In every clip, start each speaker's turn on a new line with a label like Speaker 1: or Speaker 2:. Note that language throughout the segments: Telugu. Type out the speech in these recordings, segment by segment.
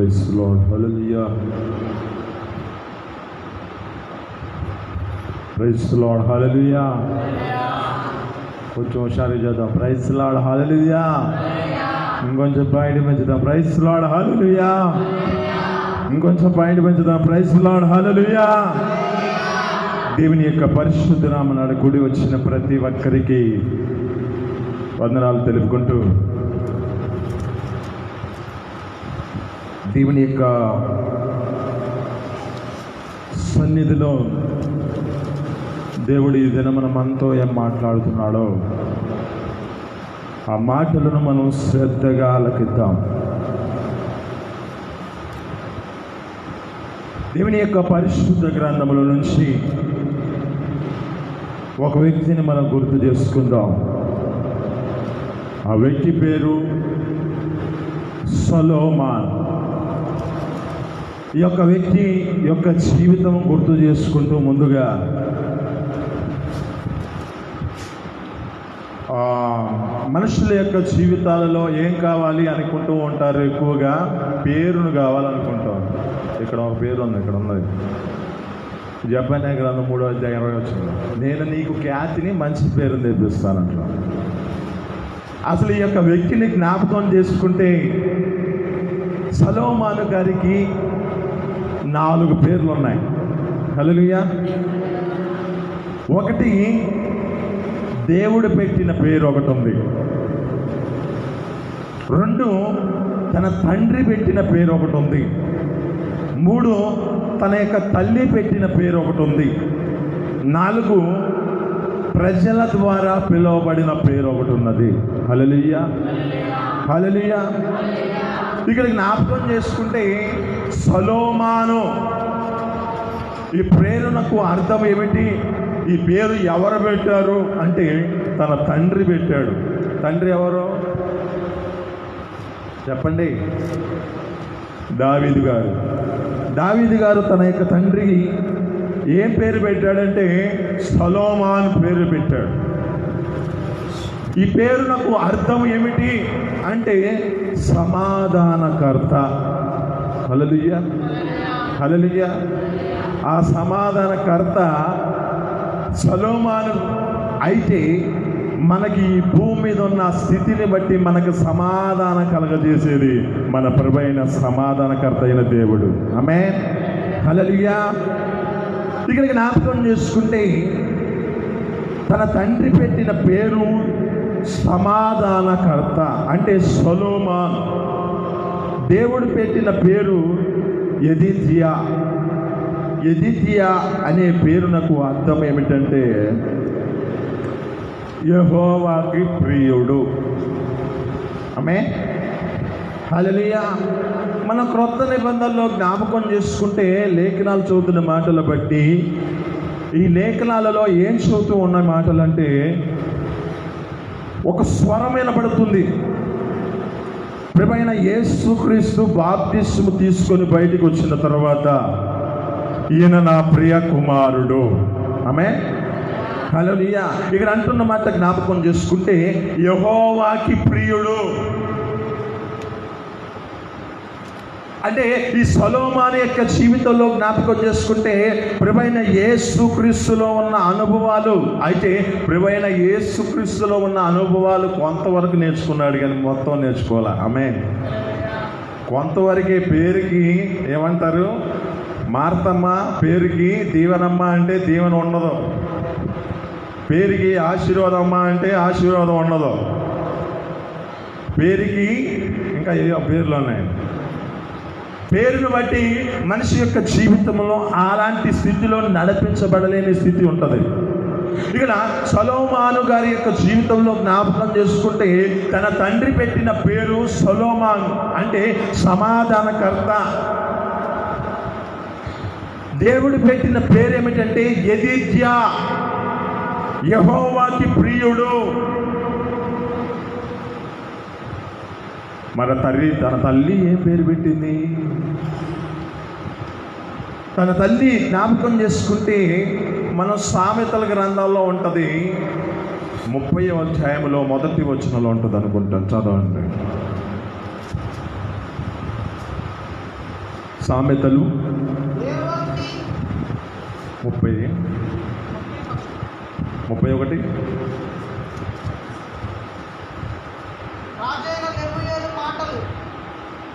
Speaker 1: Praise the lord. Hallelujah. Praise the lord. Hallelujah. కొంచెం హుషారు చేద్దాం. Praise the lord. హల్లెలూయా. ఇంకొంచెం పాయింట్ పెంచుదాం. Praise the lord. హల్లెలూయా. ఇంకొంచెం పాయింట్ పెంచుదాం. Praise the lord. హల్లెలూయా. దేవుని యొక్క పరిశుద్ధ నామమున కూడి వచ్చిన ప్రతి ఒక్కరికి వందనాలు తెలుపుకుంటూ, దేవుని యొక్క సన్నిధిలో దేవుడు ఈ దినమున మనతో ఏం మాట్లాడుతున్నాడో ఆ మాటలను మనం శ్రద్ధగా ఆలకిద్దాం. దేవుని యొక్క పరిశుద్ధ గ్రంథముల నుంచి ఒక వ్యక్తిని మనం గుర్తు చేసుకుందాం. ఆ వ్యక్తి పేరు సొలొమోన్. ఈ యొక్క వ్యక్తి యొక్క జీవితం గుర్తు చేసుకుంటూ ముందుగా మనుషుల యొక్క జీవితాలలో ఏం కావాలి అనుకుంటూ ఉంటారు? ఎక్కువగా పేరును కావాలనుకుంటారు. ఇక్కడ ఒక పేరు ఉంది, ఇక్కడ ఉన్నది. జపన్య గ్రంథం 3:20 నేను నీకు ఖ్యాతిని మంచి పేరుని తెప్పిస్తానంట. అసలు ఈ యొక్క వ్యక్తిని జ్ఞాపకం చేసుకుంటే సొలొమోను గారికి 4 పేర్లు ఉన్నాయి. హల్లెలూయా. ఒకటి, దేవుడు పెట్టిన పేరు ఒకటి ఉంది. 2, తన తండ్రి పెట్టిన పేరు ఒకటి ఉంది. 3, తన యొక్క తల్లి పెట్టిన పేరు ఒకటి ఉంది. 4, ప్రజల ద్వారా పిలువబడిన పేరు ఒకటి ఉన్నది. హల్లెలూయా. హల్లెలూయా. ఇక్కడ జ్ఞాపకం చేసుకుంటే సొలొమోను, ఈ పేరునకు అర్థం ఏమిటి? ఈ పేరు ఎవరు పెట్టారు అంటే తన తండ్రి పెట్టాడు. తండ్రి ఎవరు చెప్పండి? దావీదు గారు. దావీదు గారు తన యొక్క తండ్రికి ఏం పేరు పెట్టాడంటే సొలొమోన్ పేరు పెట్టాడు. ఈ పేరునకు అర్థం ఏమిటి అంటే సమాధానకర్త. హల్లెలూయా. హల్లెలూయా. ఆ సమాధానకర్త సొలొమోను అయితే మనకి ఈ భూమి మీద ఉన్న స్థితిని బట్టి మనకు సమాధానం కలగజేసేది మన ప్రభువైన సమాధానకర్త అయిన దేవుడు. ఆమేన్. హల్లెలూయా. ఇక్కడ జ్ఞాపకం చేసుకుంటే తన తండ్రి పెట్టిన పేరు సమాధానకర్త అంటే సొలొమోన్. దేవుడు పెట్టిన పేరు యెదిద్యా. యెదిద్యా అనే పేరునకు అర్థం ఏమిటంటే యెహోవాకి ప్రియుడు. ఆమేన్. హల్లెలూయా. మన క్రొత్త నిబంధనలో జ్ఞాపకం చేసుకుంటే లేఖనాలు చదువుతున్న మాటలు బట్టి ఈ లేఖనాలలో ఏం చదువుతూ ఉన్న మాటలు అంటే ఒక స్వరం వినపడుతుంది. ప్రభువైన యేసుక్రీస్తు బాప్తిస్మము తీసుకొని బయటికి వచ్చిన తర్వాత ఈయన నా ప్రియ కుమారుడు. ఆమేన్. హల్లెలూయా. ఇక్కడ అంటున్న మాట జ్ఞాపకం చేసుకుంటే యెహోవాకి ప్రియుడు అంటే ఈ సొలొమోను యొక్క జీవితంలో జ్ఞాపకం చేసుకుంటే ప్రభువైన యేసుక్రీస్తులో ఉన్న అనుభవాలు, అయితే ప్రభువైన యేసుక్రీస్తులో ఉన్న అనుభవాలు కొంతవరకు నేర్చుకున్నాడు కానీ మొత్తం నేర్చుకోవాలి. ఆమేన్. కొంతవరకే. పేరుకి ఏమంటారు? మార్తమ్మ పేరుకి దీవెనమ్మ అంటే దీవెన ఉండదు. పేరుకి ఆశీర్వాదమ్మ అంటే ఆశీర్వాదం ఉండదు. పేరుకి ఇంకా ఏవో పేర్లు ఉన్నాయి. పేరును బట్టి మనిషి యొక్క జీవితంలో అలాంటి స్థితిలో నడిపించబడలేని స్థితి ఉంటుంది. ఇక్కడ సొలొమోను గారి యొక్క జీవితంలో జ్ఞాపకం చేసుకుంటే తన తండ్రి పెట్టిన పేరు సొలొమోన్ అంటే సమాధానకర్త. దేవుడు పెట్టిన పేరు ఏమిటంటే యెదిద్యా, యెహోవాకి ప్రియుడు. మన తన తల్లి ఏం పేరు పెట్టింది? తన తల్లి జ్ఞాపకం చేసుకుంటే మనం సామెతల గ్రంథంలో ఉంటుంది. 30వ అధ్యాయంలో 1వ వచనంలో ఉంటుంది అనుకుంటాను. చదవండి. సామెతలు 30:31.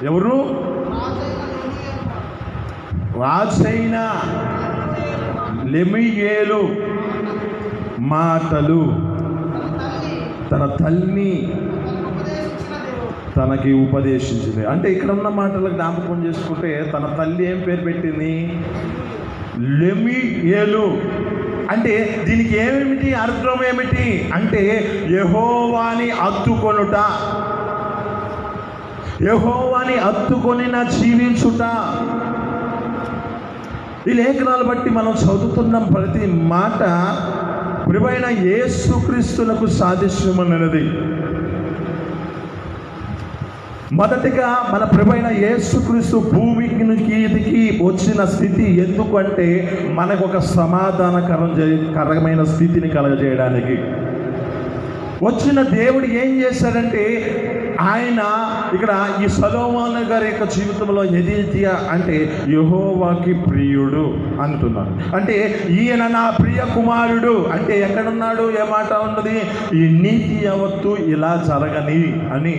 Speaker 1: ఎవరు? రాజైన లెమూయేలు మాటలు తన తల్లి తనకి ఉపదేశించింది. అంటే ఇక్కడ ఉన్న మాటలు జ్ఞాపకం చేసుకుంటే తన తల్లి ఏం పేరు పెట్టింది? లెమూయేలు. అంటే దీనికి ఏమిటి అర్థం? ఏమిటి అంటే యెహోవాని హత్తుకొనుట, యెహోవాని హత్తుకొని జీవించుట. ఈ లేఖనాలు బట్టి మనం చదువుతున్న ప్రతి మాట ప్రభువైన యేసుక్రీస్తునకు సాదృశ్యమైనది. మొదటిగా మన ప్రభువైన యేసుక్రీస్తు భూమికి వచ్చిన స్థితి ఎందుకంటే మనకు ఒక సమాధానకరమైన స్థితిని కలగజేయడానికి వచ్చిన దేవుడు ఏం చేశాడంటే, ఆయన ఇక్కడ ఈ సొలొమోను గారి యొక్క జీవితంలో యెదిద్యా అంటే యెహోవాకి ప్రియుడు అంటున్నాడు. అంటే ఈయన నా ప్రియ కుమారుడు అంటే ఎక్కడున్నాడు? ఏ మాట ఉన్నది? ఈ నీతి యావత్తు ఇలా జరగని అని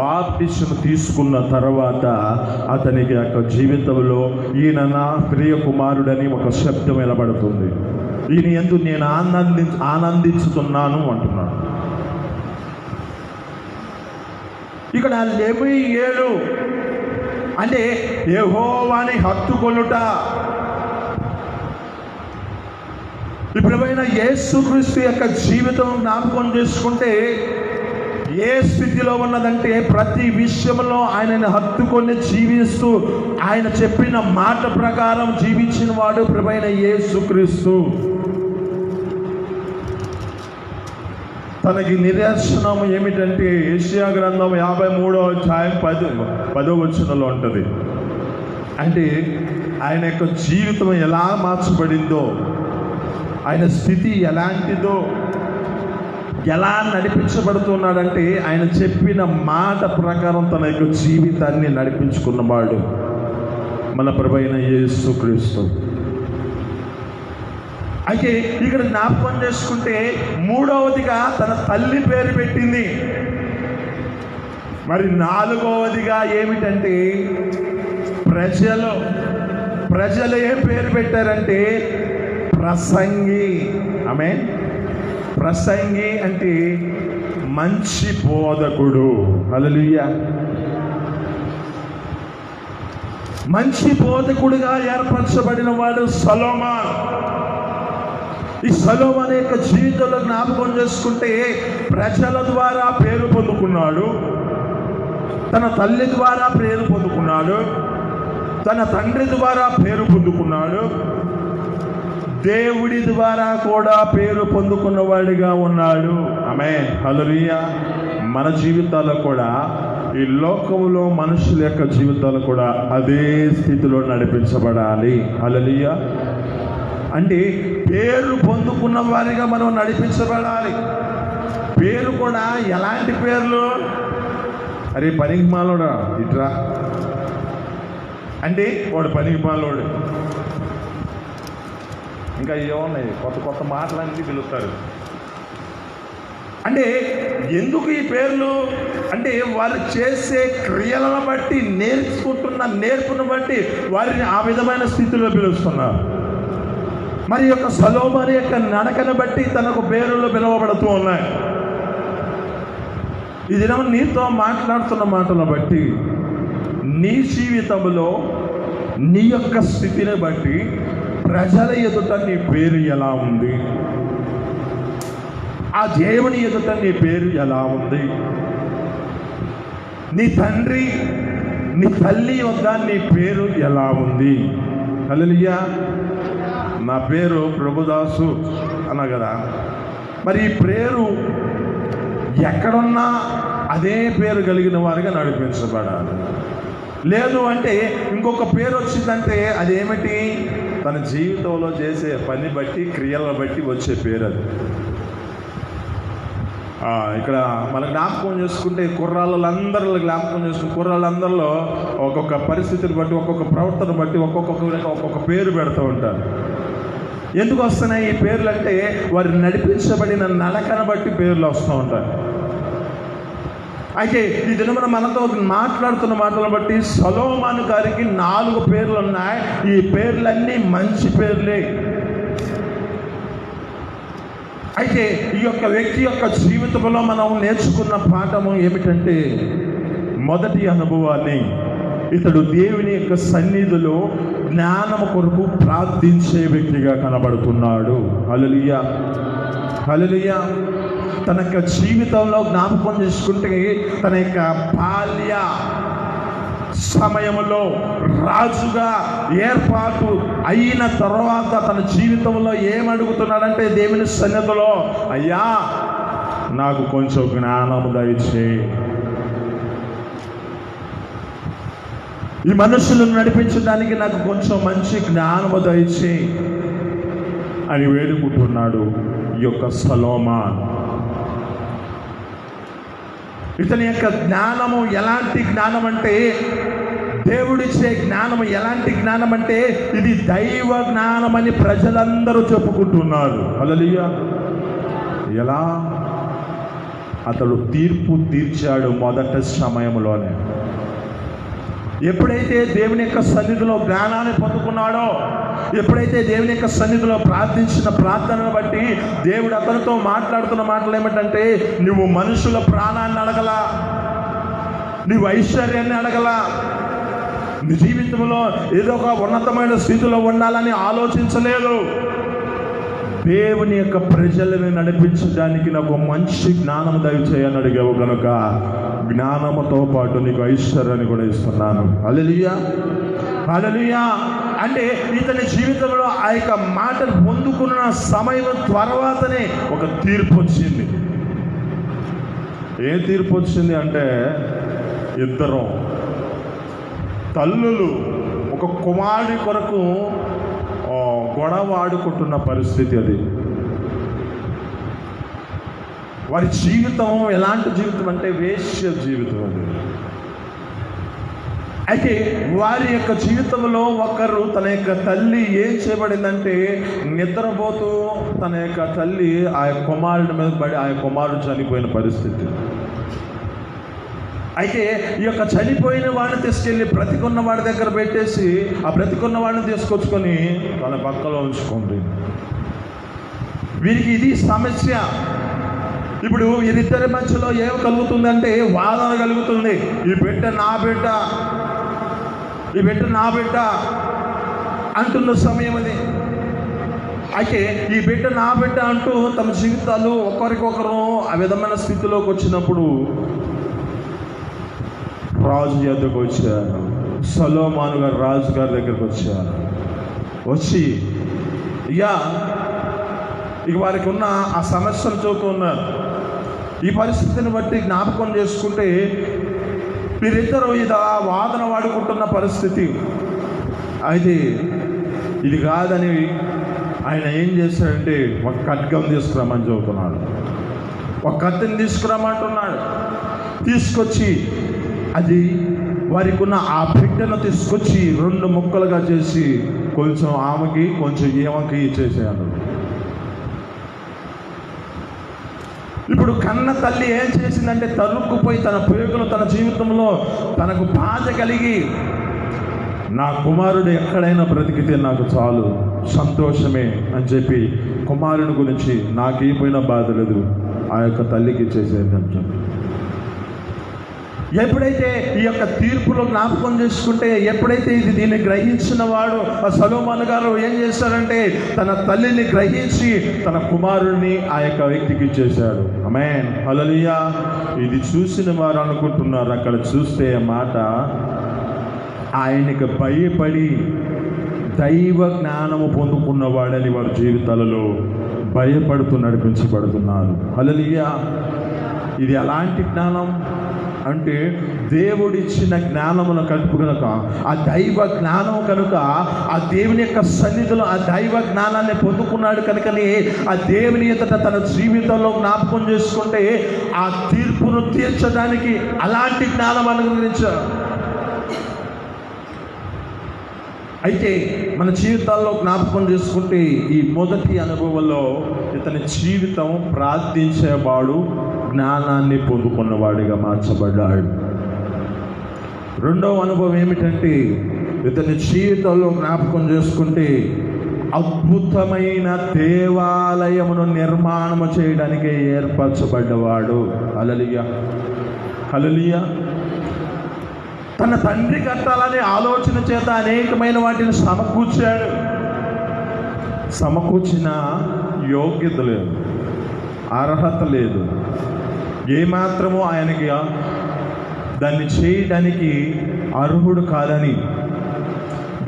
Speaker 1: బాప్టిజం తీసుకున్న తర్వాత అతనికి యొక్క జీవితంలో ఈయన నా ప్రియ కుమారుడని ఒక శబ్దం వినబడుతుంది. ఈయన యందు నేను ఆనందించుతున్నాను అంటున్నాడు. ఇక్కడ లెమూయేలు అంటే యెహోవాని హత్తుకొనుట. ప్రభువైన యేసుక్రీస్తు యొక్క జీవితం జ్ఞాపకం చేసుకుంటే ఏ స్థితిలో ఉన్నదంటే ప్రతి విషయంలో ఆయనని హత్తుకొని జీవిస్తూ ఆయన చెప్పిన మాట ప్రకారం జీవించిన వాడు ప్రభువైన యేసుక్రీస్తు. తనకి నిదర్శనం ఏమిటంటే యెషయా గ్రంథం 53:10 ఉంటుంది. అంటే ఆయన యొక్క జీవితం ఎలా మార్చబడిందో, ఆయన స్థితి ఎలాంటిదో, ఎలా నడిపించబడుతున్నాడంటే ఆయన చెప్పిన మాట ప్రకారం తన యొక్క జీవితాన్ని నడిపించుకున్నవాడు మన ప్రభువైన యేసుక్రీస్తు. అయితే ఇక్కడ జ్ఞాపకం చేసుకుంటే మూడవదిగా తన తల్లి పేరు పెట్టింది. మరి నాలుగవదిగా ఏమిటంటే ప్రజలు ఏం పేరు పెట్టారంటే ప్రసంగి. ఆమేన్. ప్రసంగి అంటే మంచి బోధకుడు. హల్లెలూయా. మంచి బోధకుడుగా ఏర్పరచబడిన వాడు సొలొమోను. ఈ సొలొమోను యొక్క జీవితంలో జ్ఞాపకం చేసుకుంటే ప్రజల ద్వారా పేరు పొందుకున్నాడు, తన తల్లి ద్వారా పేరు పొందుకున్నాడు, తన తండ్రి ద్వారా పేరు పొందుకున్నాడు, దేవుడి ద్వారా కూడా పేరు పొందుకున్నవాడిగా ఉన్నాడు. ఆమేన్. హల్లెలూయా. మన జీవితాల్లో కూడా ఈ లోకంలో మనుషుల యొక్క జీవితాలు కూడా అదే స్థితిలో నడిపించబడాలి. హల్లెలూయా. అంటే పేరు పొందుకున్న వారిగా మనం నడిపించబడాలి. పేరు కూడా ఎలాంటి పేర్లు? అరే పనికి మాలోడా ఇట్రా అంటే వాడు పనికి మాలోడు. ఇంకా ఏమున్నాయి కొత్త కొత్త మాటలన్నీ పిలుస్తారు. అంటే ఎందుకు ఈ పేర్లు అంటే వాళ్ళు చేసే క్రియలను బట్టి నేర్చుకుంటున్న నేర్పును బట్టి వారిని ఆ విధమైన స్థితిలో పిలుస్తున్నారు. మరి యొక్క సొలొమోను యొక్క నడకను బట్టి తనకు పేర్లు పిలువబడుతూ ఉన్నాయి. ఈ దినం నీతో మాట్లాడుతున్న మాటలను బట్టి నీ జీవితంలో నీ యొక్క స్థితిని బట్టి ప్రజల ఎదుట నీ పేరు ఎలా ఉంది, ఆ దేవుని ఎదుట నీ పేరు ఎలా ఉంది, నీ తండ్రి నీ తల్లి వద్ద నీ పేరు ఎలా ఉంది? హల్లెలూయా. నా పేరు ప్రభుదాసు అన్న కదా. మరి ఈ పేరు ఎక్కడున్నా అదే పేరు కలిగిన వారిగా నడిపించబడాలి. లేదు అంటే ఇంకొక పేరు వచ్చిందంటే అదేమిటి? తన జీవితంలో చేసే పని బట్టి క్రియలను బట్టి వచ్చే పేరు అది. ఇక్కడ మన జ్ఞాపకం చేసుకుంటే కుర్రాళ్ళందరిలో ఒక్కొక్క పరిస్థితిని బట్టి, ఒక్కొక్క ప్రవర్తన బట్టి ఒక్కొక్క పేరు పెడుతూ ఉంటారు. ఎందుకు వస్తున్నాయి ఈ పేర్లు అంటే, వారు నడిపించబడిన నడకను బట్టి పేర్లు వస్తూ ఉంటాయి. అయితే ఈ దినమున మనతో మాట్లాడుతున్న మాటలను బట్టి సొలొమోను గారికి 4 పేర్లు ఉన్నాయి. ఈ పేర్లన్నీ మంచి పేర్లే. అయితే ఈ యొక్క వ్యక్తి యొక్క జీవితంలో మనం నేర్చుకున్న పాఠము ఏమిటంటే, మొదటి అనుభవాన్ని, ఇతడు దేవుని యొక్క సన్నిధిలో జ్ఞానము కొరకు ప్రార్థించే వ్యక్తిగా కనబడుతున్నాడు. హల్లెలూయా, హల్లెలూయా. తన యొక్క జీవితంలో జ్ఞాపకం చేసుకుంటే, తన యొక్క బాల్య సమయంలో రాజుగా ఏర్పాటు అయిన తర్వాత తన జీవితంలో ఏమడుగుతున్నాడంటే, దేవుని సన్నిధిలో, అయ్యా నాకు కొంచెం జ్ఞానము దయచేయి, ఈ మనుషులను నడిపించడానికి నాకు కొంచెం మంచి జ్ఞానము దయచేయి అని వేడుకుంటున్నాడు ఈ యొక్క సొలొమోను. ఇతని యొక్క జ్ఞానము ఎలాంటి జ్ఞానం అంటే, దేవుడిచ్చే జ్ఞానము ఎలాంటి జ్ఞానం అంటే, ఇది దైవ జ్ఞానం అని ప్రజలందరూ చెప్పుకుంటున్నారు. హల్లెలూయా. ఎలా? అతడు తీర్పు తీర్చాడు మొదటి సమయంలోనే. ఎప్పుడైతే దేవుని యొక్క సన్నిధిలో జ్ఞానాన్ని పొందుకున్నాడో, ఎప్పుడైతే దేవుని యొక్క సన్నిధిలో ప్రార్థించిన ప్రార్థనను బట్టి దేవుడు అతనితో మాట్లాడుతున్న మాటలు ఏమిటంటే, నువ్వు మనుషుల ప్రాణాన్ని అడగలా, నువ్వు ఐశ్వర్యాన్ని అడగలా, నీ జీవితంలో ఏదో ఒక ఉన్నతమైన స్థితిలో ఉండాలని ఆలోచించలేదు. దేవుని యొక్క ప్రజలను నడిపించడానికి నాకు మంచి జ్ఞానం దయచేయని అడిగావు కనుక, జ్ఞానముతో పాటు నీకు ఐశ్వర్యాన్ని కూడా ఇస్తున్నాను. హల్లెలూయా, హల్లెలూయా. అంటే ఇతని జీవితంలో ఆ యొక్క మాటను పొందుకున్న సమయం తర్వాతనే ఒక తీర్పు వచ్చింది. ఏ తీర్పు వచ్చింది అంటే, ఇద్దరు తల్లులు ఒక కుమారుడి కొరకు గొడవ ఆడుకుంటున్న పరిస్థితి అది. వారి జీవితం ఎలాంటి జీవితం అంటే, వేశ్య జీవితం అది. అయితే వారి యొక్క జీవితంలో ఒకరు, తన యొక్క తల్లి ఏం చేయబడిందంటే, నిద్రపోతూ తన యొక్క తల్లి ఆ కుమారుడి మీద పడి ఆ కుమారుడు చనిపోయిన పరిస్థితి. అయితే ఈ యొక్క చనిపోయిన వాడిని తీసుకెళ్ళి బ్రతికున్న వాడి దగ్గర పెట్టేసి, ఆ బ్రతికున్న వాడిని తీసుకొచ్చుకొని తన పక్కలో ఉంచుకుంది. వీరికి ఇది సమస్య. ఇప్పుడు వీరిద్దరి మధ్యలో ఏం కలుగుతుందంటే, వాదన కలుగుతుంది. ఈ బిడ్డ నా బిడ్డ, ఈ బిడ్డ నా బిడ్డ అంటున్న సమయం అది. అయితే ఈ బిడ్డ నా బిడ్డ అంటూ తమ జీవితాలు ఒకరికొకరు ఆ విధమైన స్థితిలోకి వచ్చినప్పుడు రాజు దగ్గరకు వచ్చారు. సొలొమోను గారు రాజు గారి దగ్గరకు వచ్చారు. వచ్చి ఇక వారికి ఉన్న ఆ సమస్యలు చూస్తూ ఉన్నారు. ఈ పరిస్థితిని బట్టి జ్ఞాపకం చేసుకుంటే, వీరిద్దరూ ఇది వాదన వాడుకుంటున్న పరిస్థితి. అయితే ఇది కాదని ఆయన ఏం చేశాడంటే, ఒక ఖడ్గం తీసుకురామని చెబుతున్నాడు. ఒక కత్తిని తీసుకురామంటున్నాడు. తీసుకొచ్చి అది వారికి ఉన్న ఆ బిడ్డను తీసుకొచ్చి 2 ముక్కలుగా చేసి, కొంచెం ఆమెకి కొంచెం ఈమెకి ఇచ్చేసాడు. ఇప్పుడు కన్న తల్లి ఏం చేసిందంటే, తరుక్కుపోయి తన పేగులు తన జీవితంలో తనకు బాధ కలిగి, నా కుమారుడు ఎక్కడైనా బ్రతికితే నాకు చాలు, సంతోషమే అని చెప్పి కుమారుని గురించి నాకేమైనా బాధ లేదు, ఆ యొక్క తల్లికి ఇచ్చేసేది అని చెప్పి. ఎప్పుడైతే ఈ యొక్క తీర్పులో జ్ఞాపకం చేసుకుంటే, ఎప్పుడైతే దీన్ని గ్రహించిన వాడు సొలొమోను గారు ఏం చేశారంటే, తన తల్లిని గ్రహించి తన కుమారుడిని ఆ యొక్క వ్యక్తికి ఇచ్చేశాడు. ఆమేన్, హల్లెలూయా. ఇది చూసిన వారు అనుకుంటున్నారు, అక్కడ చూస్తే మాట, ఆయనకి భయపడి దైవ జ్ఞానము పొందుకున్నవాడని వారి జీవితాలలో భయపడుతూ నడిపించబడుతున్నారు. హల్లెలూయా. ఇది ఎలాంటి జ్ఞానం అంటే దేవుడిచ్చిన జ్ఞానమును కలుపు కనుక, ఆ దైవ జ్ఞానం కనుక, ఆ దేవుని యొక్క సన్నిధిలో ఆ దైవ జ్ఞానాన్ని పొందుకున్నాడు కనుకనే ఆ దేవుని ఎదుట తన జీవితంలో జ్ఞాపకం చేసుకుంటే ఆ తీర్పును తీర్చడానికి అలాంటి జ్ఞానం అనుగ్రహించాడు. అయితే మన జీవితాల్లో జ్ఞాపకం చేసుకుంటే ఈ మొదటి అనుభవంలో ఇతని జీవితం ప్రార్థించేవాడు, జ్ఞానాన్ని పొందుకున్నవాడిగా మార్చబడ్డాడు. రెండవ అనుభవం ఏమిటంటే ఇతని జీవితంలో జ్ఞాపకం చేసుకుంటే అద్భుతమైన దేవాలయమును నిర్మాణము చేయడానికి ఏర్పరచబడ్డవాడు. హల్లెలూయా, హల్లెలూయా. తన తండ్రి కట్టాలనే ఆలోచన చేత అనేకమైన వాటిని సమకూర్చిన యోగ్యత లేదు, అర్హత లేదు, ఏమాత్రమో ఆయనకి దాన్ని చేయడానికి అర్హుడు కాదని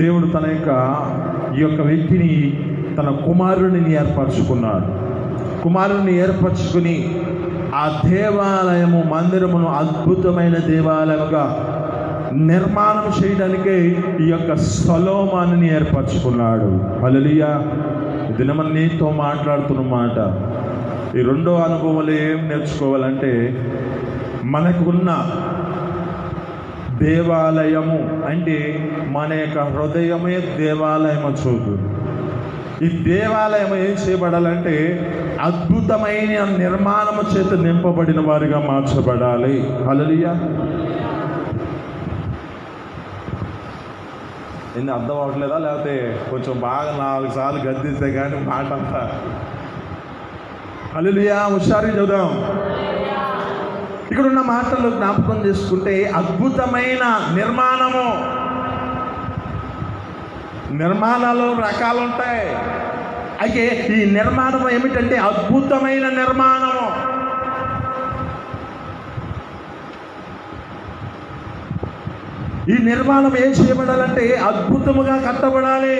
Speaker 1: దేవుడు తన ఈ యొక్క వ్యక్తిని తన కుమారుడిని ఏర్పరచుకున్నాడు. కుమారుడిని ఏర్పరచుకుని ఆ దేవాలయము మందిరమును అద్భుతమైన దేవాలయముగా నిర్మాణం చేయడానికే ఈ యొక్క సొలొమోనుని ఏర్పరచుకున్నాడు. హల్లెలూయా. దినమన నీతో మాట్లాడుతున్న మాట, ఈ రెండో అనుభవంలో ఏం నేర్చుకోవాలంటే, మనకున్న దేవాలయము అంటే మన యొక్క హృదయమే దేవాలయము చూడు. ఈ దేవాలయం ఏం చేయబడాలంటే అద్భుతమైన నిర్మాణము చేత నింపబడిన వారిగా మార్చబడాలి. హల్లెలూయా. ఎన్ని అర్థం అవ్వట్లేదా? లేకపోతే కొంచెం బాగా 4 సార్లు గద్దిస్తే కానీ మాట అంతా. హల్లెలూయా. హుషారుగా చదువుదాం. ఇక్కడ ఉన్న మాటలు జ్ఞాపకం చేసుకుంటే అద్భుతమైన నిర్మాణాలు రకాలు ఉంటాయి. అయితే ఈ నిర్మాణం ఏమిటంటే అద్భుతమైన నిర్మాణము. ఈ నిర్మాణం ఏం చేయబడాలంటే అద్భుతముగా కట్టబడాలి.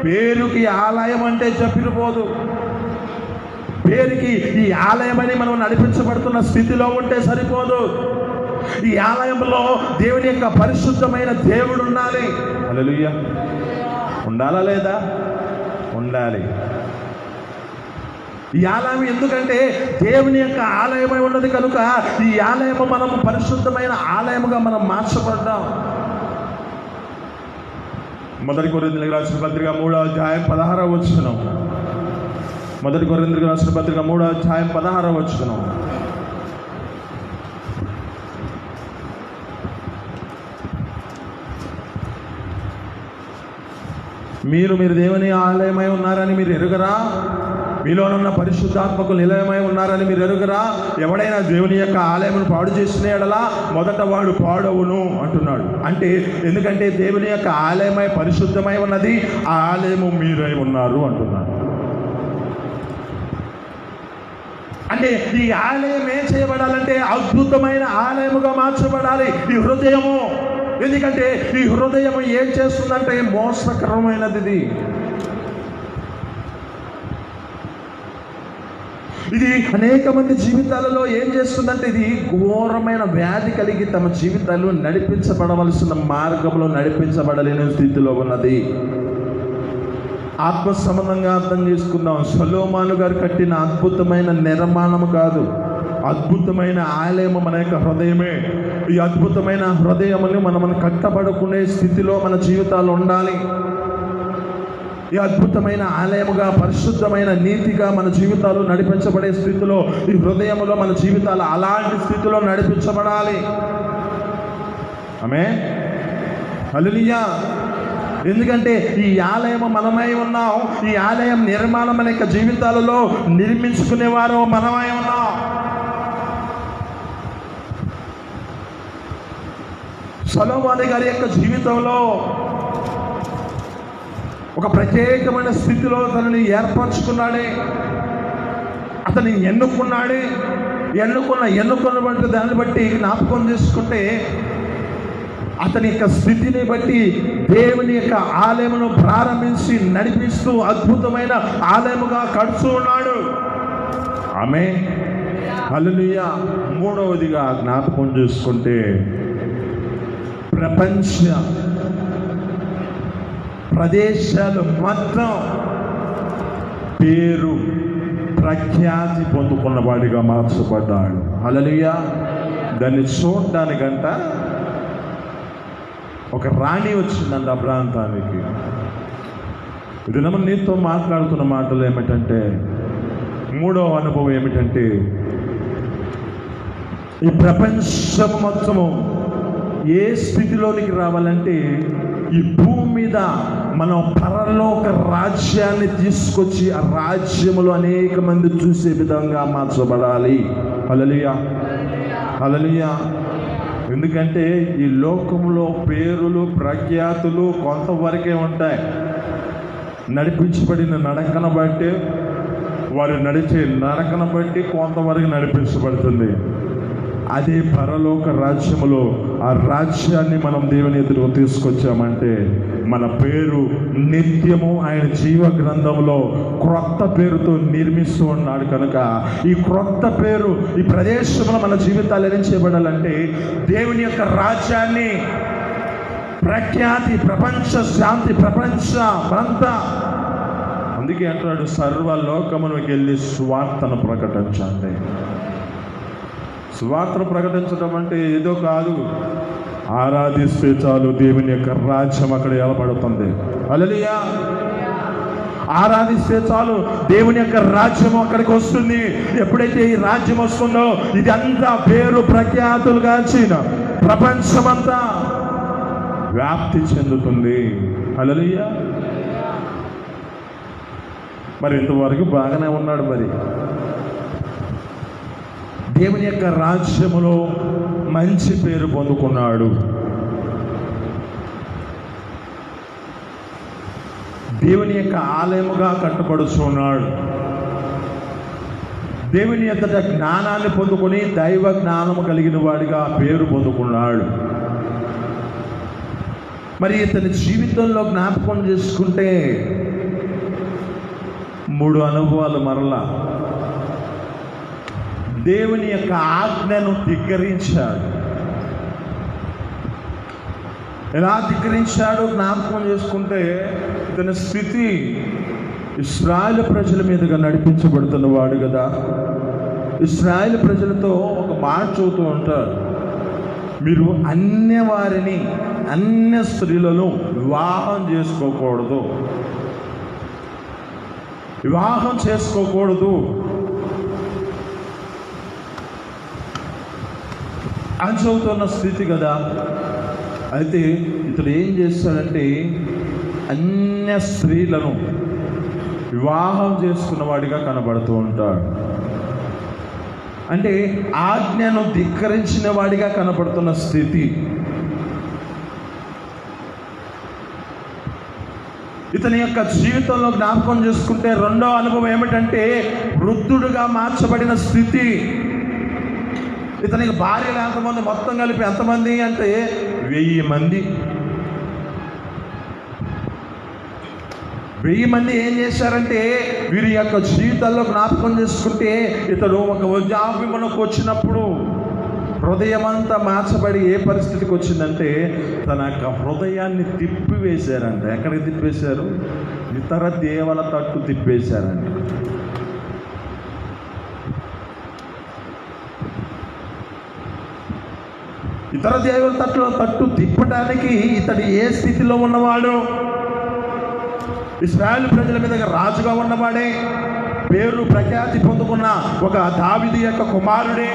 Speaker 1: పేరుకి ఆలయం అంటే చెప్పిపోదు. పేరుకి ఈ ఆలయం అని మనం నడిపించబడుతున్న స్థితిలో ఉంటే సరిపోదు. ఈ ఆలయంలో దేవుని యొక్క పరిశుద్ధమైన దేవుడు ఉండాలి. హల్లెలూయా. ఉండాలా లేదా? ఉండాలి. ఈ ఆలయం ఎందుకంటే దేవుని యొక్క ఆలయమై ఉన్నది కనుక ఈ ఆలయము మనం పరిశుద్ధమైన ఆలయముగా మనం మార్చబడ్డాం. మొదటి కొరింథీయులకు రాసిన పత్రిక 3వ అధ్యాయం 16వ వచనం. మొదటి కొరింథీయులకు రాసిన పత్రిక 3వ అధ్యాయం 16వ వచనం. మీరు దేవుని ఆలయమై ఉన్నారని మీరు ఎరుగరా? మీలోనున్న పరిశుద్ధాత్మకు నిలయమై ఉన్నారని మీరు ఎరుగరా? ఎవడైనా దేవుని యొక్క ఆలయమును పాడు చేసిన యెడల మొదట వాడు పాడవును అంటున్నాడు. అంటే ఎందుకంటే దేవుని యొక్క ఆలయమై పరిశుద్ధమై ఉన్నది, ఆ ఆలయము మీరై ఉన్నారు అంటున్నాడు. అంటే ఈ ఆలయం ఏం చేయబడాలంటే అద్భుతమైన ఆలయముగా మార్చబడాలి. ఈ హృదయము, ఎందుకంటే ఈ హృదయము ఏం చేస్తుందంటే మోసకరమైనది. ఇది అనేక మంది జీవితాలలో ఏం చేస్తుందంటే ఇది ఘోరమైన వ్యాధి కలిగి తమ జీవితాలు నడిపించబడవలసిన మార్గంలో నడిపించబడలేని స్థితిలో ఉన్నది. ఆత్మ సంబంధంగా అర్థం చేసుకుందాం. సొలొమోను గారు కట్టిన అద్భుతమైన నిర్మాణము కాదు, అద్భుతమైన ఆలయము మన యొక్క హృదయమే. ఈ అద్భుతమైన హృదయముని మనం కట్టబడుకునే స్థితిలో మన జీవితాలు ఉండాలి. ఈ అద్భుతమైన ఆలయముగా, పరిశుద్ధమైన నీతిగా మన జీవితాలు నడిపించబడే స్థితిలో, ఈ హృదయములో మన జీవితాలు అలాంటి స్థితిలో నడిపించబడాలి. ఆమేన్. హల్లెలూయా. ఎందుకంటే ఈ ఆలయము మనమై ఉన్నాం. ఈ ఆలయం నిర్మాణం మన యొక్క జీవితాలలో నిర్మించుకునేవారు మనమై ఉన్నాం. సొలొమోను గారి యొక్క జీవితంలో ఒక ప్రత్యేకమైన స్థితిలో తనని ఏర్పరచుకున్నాడే, అతన్ని ఎన్నుకున్నటువంటి దాన్ని బట్టి జ్ఞాపకం చేసుకుంటే అతని యొక్క స్థితిని బట్టి దేవుని యొక్క ఆలయమును ప్రారంభించి నడిపిస్తూ అద్భుతమైన ఆలయముగా కడుతూ ఉన్నాడు. ఆమేన్. హల్లెలూయా. మూడవదిగా జ్ఞాపకం చేసుకుంటే ప్రపంచ ప్రదేశాలు మొత్తం పేరు ప్రఖ్యాతి పొందుకున్న వాడిగా మార్చబడ్డాడు. హల్లెలూయా. దాన్ని చూడడానికంట ఒక రాణి వచ్చిందంట ఆ ప్రాంతానికి. ఇది నీతో మాట్లాడుతున్న మాటలు ఏమిటంటే, మూడవ అనుభవం ఏమిటంటే, ఈ ప్రపంచం మొత్తము ఏ స్థితిలోనికి రావాలంటే, ఈ భూమి మీద మనం పరలోక రాజ్యాన్ని తీసుకొచ్చి ఆ రాజ్యములో అనేక మంది చూసే విధంగా మార్చబడాలి. హల్లెలూయా, హల్లెలూయా. ఎందుకంటే ఈ లోకంలో పేరులు ప్రఖ్యాతులు కొంతవరకే ఉంటాయి. నడిపించబడిన నడకను బట్టి, వారు నడిచే నడకను బట్టి కొంతవరకు నడిపించబడుతుంది. అదే పరలోక రాజ్యములో ఆ రాజ్యాన్ని మనం దేవుని ఎదురు తీసుకొచ్చామంటే మన పేరు నిత్యము ఆయన జీవ గ్రంథంలో క్రొత్త పేరుతో నిర్మిస్తూ ఉన్నాడు. కనుక ఈ క్రొత్త పేరు ఈ ప్రదేశంలో మన జీవితాలు ఏం చేయబడాలంటే దేవుని యొక్క రాజ్యాన్ని ప్రఖ్యాతి, ప్రపంచ శాంతి, ప్రపంచ అంతా. అందుకే అంటాడు, సర్వలోకమునకు వెళ్ళి సువార్తను ప్రకటించండి. సువార్తను ప్రకటించడం అంటే ఏదో కాదు, ఆరాధిస్తే చాలు దేవుని యొక్క రాజ్యం అక్కడ ఏర్పడుతుంది. హల్లెలూయా. ఆరాధిస్తే చాలు దేవుని యొక్క రాజ్యం అక్కడికి వస్తుంది. ఎప్పుడైతే ఈ రాజ్యం వస్తుందో ఇది అంతా పేరు ప్రఖ్యాతులుగాంచిన ప్రపంచమంతా వ్యాప్తి చెందుతుంది. హల్లెలూయా. మరి ఇంతవరకు బాగానే ఉన్నాడు. మరి దేవుని యొక్క రాజ్యములో మంచి పేరు పొందుకున్నాడు. దేవుని యొక్క ఆలయముగా కట్టబడుచున్నాడు. దేవుని ఎదుట జ్ఞానాన్ని పొందుకొని దైవ జ్ఞానము కలిగిన వాడిగా పేరు పొందుకున్నాడు. మరి ఇతని జీవితంలో జ్ఞాపకం చేసుకుంటే 3 అనుభవాలు. మరలా దేవుని యొక్క ఆజ్ఞను ధిక్కరించాడు. ఎలా ధిక్కరించాడు జ్ఞాపకం చేసుకుంటే, ఇతని స్థితి ఇశ్రాయేలు ప్రజల మీదుగా నడిపించబడుతున్న వాడు కదా. ఇశ్రాయేలు ప్రజలతో ఒక మాట చెబుతూ ఉంటాడు, మీరు అన్య వారిని, అన్య స్త్రీలను వివాహం చేసుకోకూడదు, వివాహం చేసుకోకూడదు అని చెబుతున్న స్థితి కదా. అయితే ఇతడు ఏం చేస్తాడంటే అన్య స్త్రీలను వివాహం చేసుకున్నవాడిగా కనబడుతూ ఉంటాడు. అంటే ఆజ్ఞను ధిక్కరించిన వాడిగా కనబడుతున్న స్థితి. ఇతని యొక్క జీవితంలో జ్ఞాపకం చేసుకుంటే రెండో అనుభవం ఏమిటంటే వృద్ధుడుగా మార్చబడిన స్థితి. ఇతనికి భార్యలు ఎంతమంది? మొత్తం కలిపి ఎంతమంది అంటే 1000 మంది. 1000 మంది ఏం చేశారంటే వీరి యొక్క జీవితాల్లో జ్ఞాపకం చేసుకుంటే ఇతడు ఒక వృద్ధాప్యమునకు వచ్చినప్పుడు హృదయం అంతా మార్చబడి ఏ పరిస్థితికి వచ్చిందంటే తన యొక్క హృదయాన్ని తిప్పివేశారంట. ఎక్కడికి తిప్పేశారు? ఇతర దేవల తట్టు తిప్పేశారంట. ఇతర దేవుల తట్టు తిప్పడానికి ఇతడు ఏ స్థితిలో ఉన్నవాడు? ఇశ్రాయేలు ప్రజల మీద రాజుగా ఉన్నవాడే, పేరు ప్రఖ్యాతి పొందుకున్న ఒక దావీదు యొక్క కుమారుడే.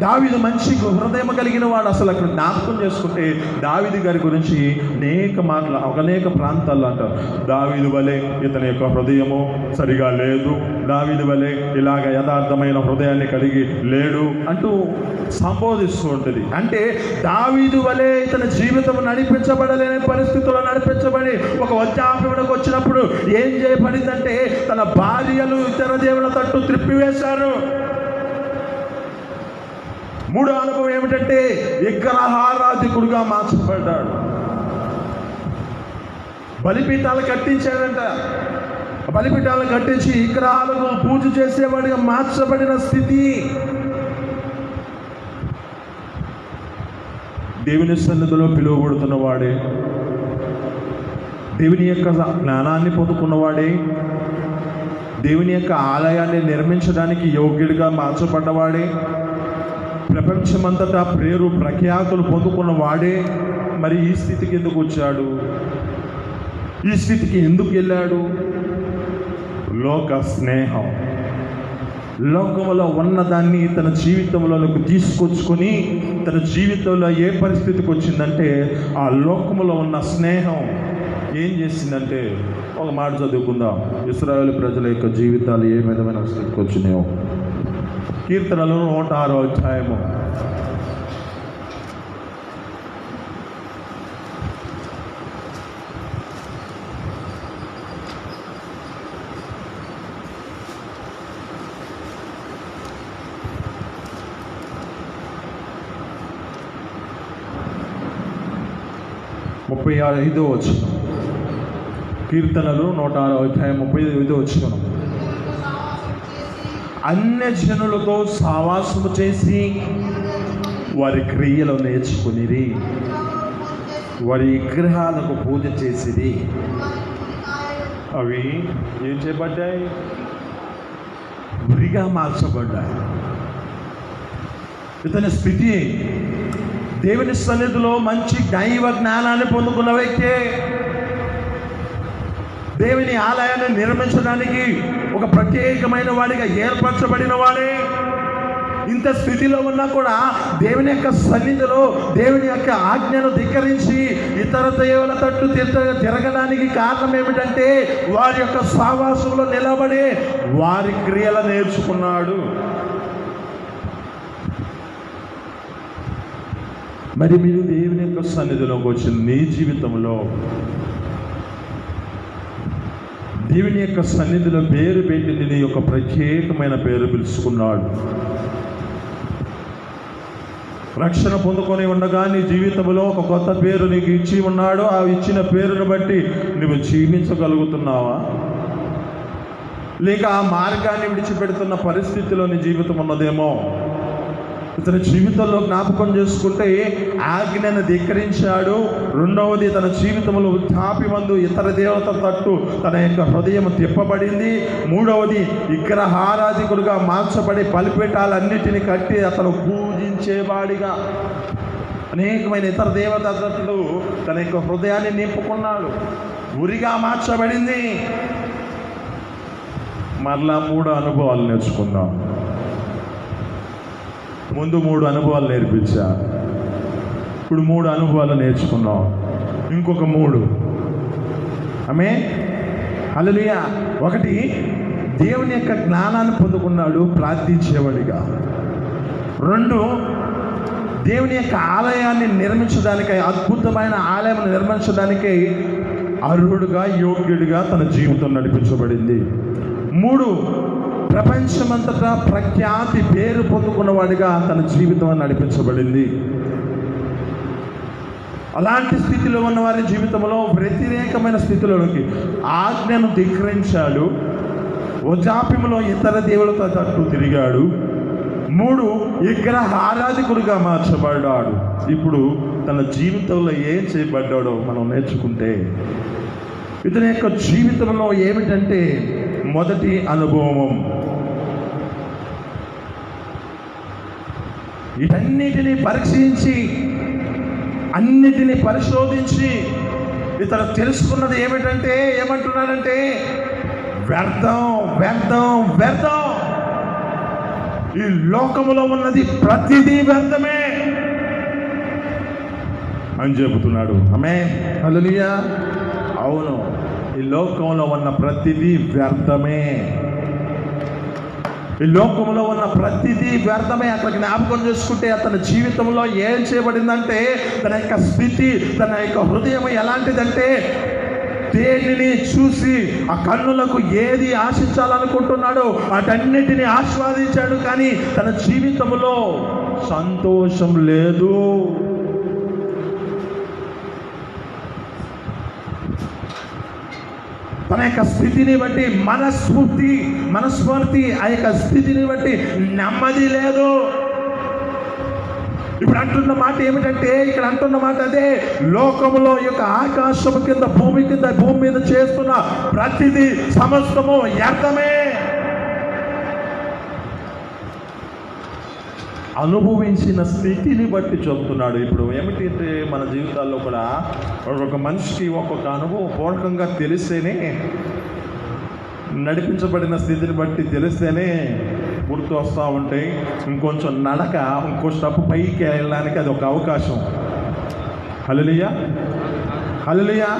Speaker 1: దావీదు మంచి హృదయం కలిగిన వాడు. అసలు అక్కడ జ్ఞాపకం చేసుకుంటే దావీదు గారి గురించి అనేక ప్రాంతాల్లో అంటారు, దావీదు వలె ఇతని యొక్క హృదయము సరిగా లేదు, దావీదు వలె ఇలాగ యథార్థమైన హృదయాన్ని కలిగి లేడు అంటూ సంబోధిస్తూ ఉంటుంది. అంటే దావీదు వలె ఇతని జీవితం నడిపించబడలేని పరిస్థితుల్లో నడిపించబడి ఒక వృద్ధాప్యమునకు వచ్చినప్పుడు ఏం చేయబడిందంటే తన భార్యలు ఇతర దేవుల తట్టు త్రిప్పివేశారు. 3వ అనుభవం ఏమిటంటే విగ్రహారాధికుడుగా మార్చబడ్డాడు. బలిపీఠాలు కట్టించాడంట. బలిపీఠాలను కట్టించి విగ్రహాలకు పూజ చేసేవాడిగా మార్చబడిన స్థితి. దేవుని సన్నిధిలో పిలువబడుతున్న వాడే, దేవుని యొక్క జ్ఞానాన్ని పొందుకున్నవాడే, దేవుని యొక్క ఆలయాన్ని నిర్మించడానికి యోగ్యుడిగా మార్చబడ్డవాడే, ప్రపంచమంతటా పేరు ప్రఖ్యాతులు పొందుకున్న వాడే మరి ఈ స్థితికి ఎందుకు వచ్చాడు? ఈ స్థితికి ఎందుకు వెళ్ళాడు? లోక స్నేహం, లోకంలో ఉన్నదాన్ని తన జీవితంలోకి తీసుకొచ్చుకొని తన జీవితంలో ఏ పరిస్థితికి వచ్చిందంటే ఆ లోకంలో ఉన్న స్నేహం ఏం చేసిందంటే, ఒక మాట చదువుకుందాం. ఇశ్రాయేలు ప్రజల యొక్క జీవితాలు ఏ విధమైన స్థితికి వచ్చినాయో. కీర్తనలు 106వ అధ్యాయము 35వ వచనం. కీర్తనలు 106వ అధ్యాయం 35వ వచనం. అన్య జనులతో సావాసము చేసి వారి క్రియలు నేర్చుకునిరి, వారి విగ్రహాలకు పూజ చేసిరి. అవి ఏం చేయబడ్డాయి? ఉరిగా మార్చబడ్డాయి. ఇతని స్థితి దేవుని సన్నిధిలో మంచి దైవ జ్ఞానాన్ని పొందుకున్న వ్యక్తే, దేవుని ఆలయాన్ని నిర్మించడానికి ఒక ప్రత్యేకమైన వాడిగా ఏర్పరచబడిన వాడే. ఇంత స్థితిలో ఉన్నా కూడా దేవుని యొక్క సన్నిధిలో దేవుని యొక్క ఆజ్ఞను ధిక్కరించి ఇతర దేవుల తట్టు తిరగడానికి కారణం ఏమిటంటే వారి యొక్క సావాసంలో నిలబడి వారి క్రియలు నేర్చుకున్నాడు. మరి మీరు దేవుని యొక్క సన్నిధిలోకి వచ్చిన నీ జీవితంలో దేవుని యొక్క సన్నిధిలో పేరు పెట్టి నీ యొక్క ప్రత్యేకమైన పేరు పిలుచుకున్నాడు. రక్షణ పొందుకొని ఉండగా నీ జీవితంలో ఒక కొత్త పేరు నీకు ఇచ్చి ఉన్నాడు. ఆ ఇచ్చిన పేరును బట్టి నువ్వు జీవించగలుగుతున్నావా? లేక ఆ మార్గాన్ని విడిచిపెడుతున్న పరిస్థితిలో నీ జీవితం ఉన్నదేమో. ఇతని జీవితంలో జ్ఞాపకం చేసుకుంటే ఆజ్ఞను ధిక్కరించాడు. రెండవది, తన జీవితంలో వృద్ధాప్యమందు ఇతర దేవతల తట్టు తన యొక్క హృదయం తిప్పబడింది. మూడవది, విగ్రహారాధికుడుగా మార్చబడి బలిపీఠాలన్నిటిని కట్టి అతను పూజించేవాడిగా అనేకమైన ఇతర దేవతలు తన యొక్క హృదయాన్ని నింపుకున్నాడు. ఉరిగా మార్చబడింది. మరలా 3 అనుభవాలు నేర్చుకుందాం. ముందు 3 అనుభవాలు నేర్పించా, ఇప్పుడు 3 అనుభవాలు నేర్చుకున్నాం. ఇంకొక 3. ఆమె హల్లెలూయా. 1, దేవుని యొక్క జ్ఞానాన్ని పొందుకున్నాడు ప్రార్థించేవాడిగా. 2, దేవుని యొక్క ఆలయాన్ని నిర్మించడానికి, అద్భుతమైన ఆలయం నిర్మించడానికి అర్హుడుగా యోగ్యుడిగా తన జీవితం నడిపించబడింది. 3, ప్రపంచమంతటా ప్రఖ్యాతి పేరు పొందుకున్నవాడిగా తన జీవితం నడిపించబడింది. అలాంటి స్థితిలో ఉన్న వారి జీవితంలో వ్యతిరేకమైన స్థితిలోకి ఆజ్ఞను ధిక్కరించాడు. వృద్ధాప్యంలో ఇతర దేవులతో తట్టు తిరిగాడు. 3, విగ్రహ ఆరాధకుడిగా మార్చబడ్డాడు. ఇప్పుడు తన జీవితంలో ఏం చేయబడ్డాడో మనం నేర్చుకుంటే ఇతని యొక్క జీవితంలో ఏమిటంటే, మొదటి అనుభవం, వీటన్నిటినీ పరీక్షించి అన్నిటినీ పరిశోధించి ఇతను తెలుసుకున్నది ఏమిటంటే, ఏమంటున్నాడంటే వ్యర్థం వ్యర్థం వ్యర్థం. ఈ లోకములో ఉన్నది ప్రతిదీ వ్యర్థమే అని చెబుతున్నాడు. ఆమేన్, హల్లెలూయా. అవును, ఈ లోకంలో ఉన్న ప్రతిదీ వ్యర్థమే. ఈ లోకంలో ఉన్న ప్రతిదీ వ్యర్థమే. అక్కడ జ్ఞాపకం చేసుకుంటే అతని జీవితంలో ఏం చేయబడిందంటే, తన యొక్క స్థితి, తన యొక్క హృదయం ఎలాంటిదంటే, దేనిని చూసి ఆ కన్నులకు ఏది ఆశించాలనుకుంటున్నాడో వాటన్నిటిని ఆస్వాదించాడు, కానీ తన జీవితంలో సంతోషం లేదు. తన యొక్క స్థితిని బట్టి మనస్ఫూర్తి ఆ యొక్క స్థితిని బట్టి నెమ్మది లేదు. ఇప్పుడు అంటున్న మాట ఏమిటంటే, ఇక్కడ అంటున్న మాట అదే, లోకములో యొక్క ఆకాశము కింద భూమి మీద చేస్తున్న ప్రతిదీ సమస్తము వ్యర్థమే. అనుభవించిన స్థితిని బట్టి చెబుతున్నాడు. ఇప్పుడు ఏమిటంటే, మన జీవితాల్లో కూడా ఒక మనిషికి ఒక్కొక్క అనుభవం పూర్వకంగా తెలిస్తేనే, నడిపించబడిన స్థితిని బట్టి తెలిస్తేనే గుర్తు వస్తూ ఉంటాయి. ఇంకొంచెం నడక, ఇంకో స్టెప్ పైకి వెళ్ళడానికి అది ఒక అవకాశం. హల్లెలూయా, హల్లెలూయా.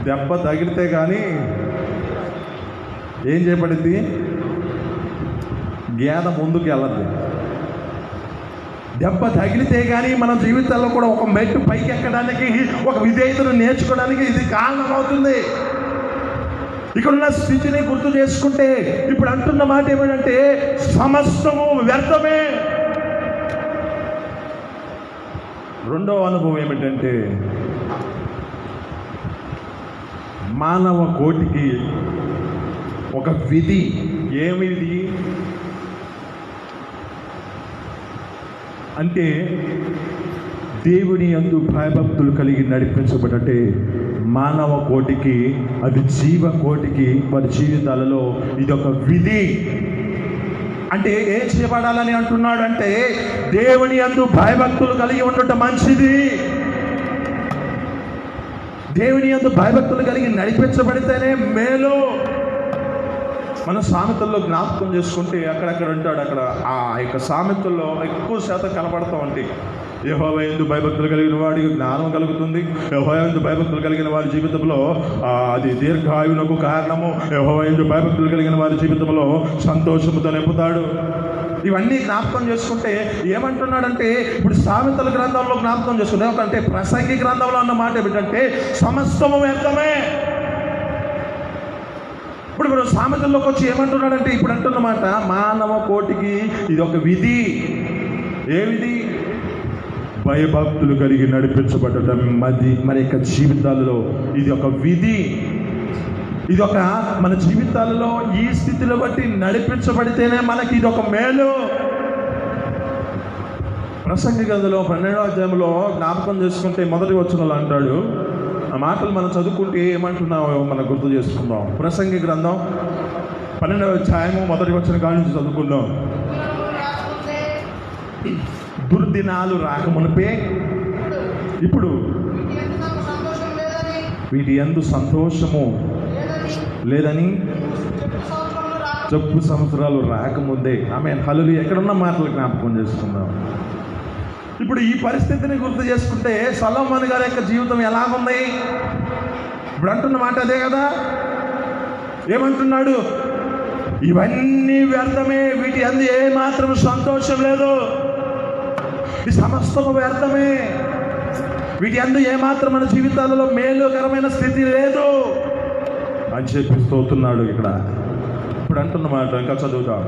Speaker 1: దెబ్బ తగిలితే కానీ ఏం చేయబడింది? గేద ముందుకు వెళ్ళద్దు. దెబ్బ తగిలితే కానీ మన జీవితాల్లో కూడా ఒక మెట్టు పైకి ఎక్కడానికి, ఒక విధేయతను నేర్చుకోవడానికి ఇది కారణమవుతుంది. ఇక్కడున్న స్థితిని గుర్తు చేసుకుంటే ఇప్పుడు అంటున్న మాట ఏమిటంటే, సమస్తము వ్యర్థమే. రెండవ అనుభవం ఏమిటంటే, మానవ కోటికి ఒక విధి. ఏమిది అంటే, దేవుని యందు భయభక్తులు కలిగి నడిపించబడంటే మానవ కోటికి, అది జీవ కోటికి వారి జీవితాలలో ఇదొక విధి. అంటే ఏం చేయబడాలని అంటున్నాడు అంటే, దేవుని యందు భయభక్తులు కలిగి ఉండటం మంచిది. దేవుని యందు భయభక్తులు కలిగి నడిపించబడితేనే మేలు. మన సామెతల్లో జ్ఞాపకం చేసుకుంటే అక్కడక్కడ ఉంటాడు. అక్కడ ఆ యొక్క సామెతల్లో ఎక్కువ శాతం కనబడుతూ ఉంటాయి. యెహోవా యందు భయభక్తులు కలిగిన వాడికి జ్ఞానం కలుగుతుంది. యెహోవా యందు భయభక్తులు కలిగిన వారి జీవితంలో అది దీర్ఘాయువునకు కారణము. యెహోవా యందు భయభక్తులు కలిగిన వారి జీవితంలో సంతోషముతో నింపుతాడు. ఇవన్నీ జ్ఞాపకం చేసుకుంటే ఏమంటున్నాడంటే, ఇప్పుడు సామెతల గ్రంథంలో జ్ఞాపకం చేసుకుంటే, అంటే ప్రసంగి గ్రంథంలో అన్న మాట ఏమిటంటే, సమస్తము వ్యర్థమే. ఇప్పుడు సామెతల్లోకి వచ్చి ఏమంటున్నాడంటే, ఇప్పుడు అంటున్న మాట, మానవ కోటికి ఇది ఒక విధి. ఏ విధి? భయభక్తులు కలిగి నడిపించబడటం మన యొక్క జీవితాలలో ఇది ఒక విధి. ఇది ఒక మన జీవితాలలో ఈ స్థితిలో బట్టి నడిపించబడితేనే మనకి ఇది ఒక మేలు. ప్రసంగి గ్రంథంలో 12వ అధ్యాయంలో జ్ఞాపకం చేసుకుంటే మొదటి వచనంలో అంటాడు. ఆ మాటలు మనం చదువుకుంటే ఏమంటున్నామో మనం గుర్తు చేసుకుందాం. ప్రసంగి గ్రంథం 12వ అధ్యాయము మొదటి వచనం కాడి నుంచి చదువుకుందాం. దుర్దినాలు రాకమునిపే ఇప్పుడు వీటి యందు సంతోషము లేదని చెప్పు సంవత్సరాలు రాకముందే. ఆమేన్, హల్లెలూయా. ఎక్కడున్న మాటలు జ్ఞాపకం చేసుకుందాం. ఇప్పుడు ఈ పరిస్థితిని గుర్తు చేసుకుంటే సొలొమోను గారి యొక్క జీవితం ఎలాగుంది? ఇప్పుడు అంటున్న మాట అదే కదా. ఏమంటున్నాడు? ఇవన్నీ వ్యర్థమే, వీటి అందు ఏ మాత్రం సంతోషం లేదు. ఈ సమస్తము వ్యర్థమే, వీటి అందు ఏమాత్రం మన జీవితాలలో మేలుకరమైన స్థితి లేదు అని చెప్పి స్తోతున్నాడు ఇక్కడ. ఇప్పుడు అంటున్న మాట ఇంకా చదువుతాం.